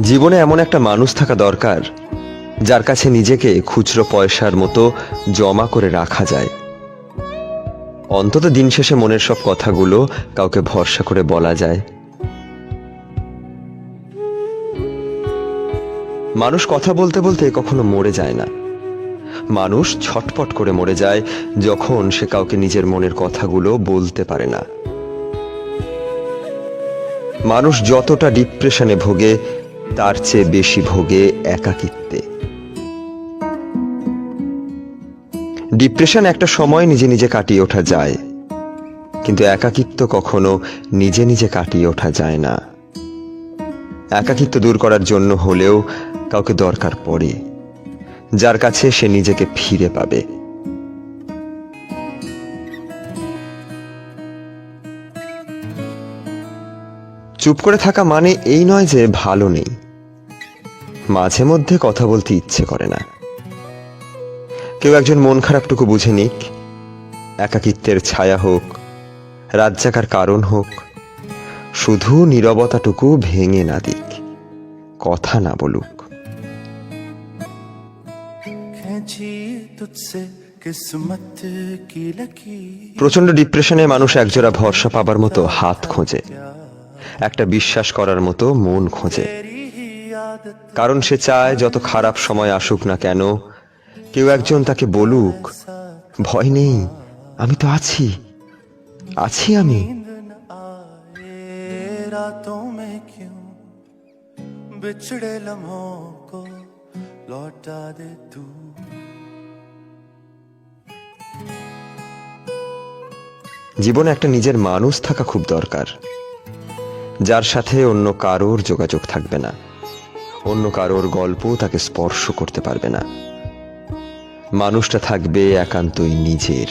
জীবনে এমন একটা মানুষ থাকা দরকার যার কাছে নিজেকে খুচরো পয়সার মতো জমা করে রাখা যায়। অন্তত দিন শেষে মনের সব কথাগুলো কাউকে ভরসা করে বলা যায়। মানুষ কথা বলতে বলতে কখনো মরে যায় না। মানুষ ছটপট করে মরে যায় যখন সে কাউকে নিজের মনের কথাগুলো বলতে পারে না। মানুষ যতটা ডিপ্রেশনে ভোগে তার চেয়ে বেশি ভোগে একাকিত্বে। ডিপ্রেশন একটা সময় নিজে নিজে কাটিয়ে ওঠা যায়, কিন্তু একাকিত্ব কখনো নিজে নিজে কাটিয়ে ওঠা যায় না। একাকিত্ব দূর করার জন্য হলেও কাউকে দরকার পড়ে, যার কাছে সে নিজেকে ফিরে পাবে। চুপ করে থাকা মানে এই নয় যে ভালো নেই, মাঝে মধ্যে কথা বলতে ইচ্ছে করে না। কেউ একজন মন খারাপটুকু বুঝে নিক, একাকিত্বের ছায়া হোক, রাত জাগার কারণ হোক, শুধু নীরবতাটুকু ভেঙে না দিক, কথা না বলুক। প্রচন্ড ডিপ্রেশনে মানুষ একজোড়া ভরসা পাবার মতো হাত খোঁজে, একটা বিশ্বাস করার মতো মন খোঁজে। কারণ সে চায় যত খারাপ সময় আসুক না কেন, কেউ একজন তাকে বলুক, ভয় নেই, আমি তো আছি, আছি আমি। জীবনে একটা নিজের মানুষ থাকা খুব দরকার, যার সাথে অন্য কারোর যোগাযোগ থাকবে না, অন্য কারোর গল্প তাকে স্পর্শ করতে পারবে না। মানুষটা থাকবে একান্তই নিজের।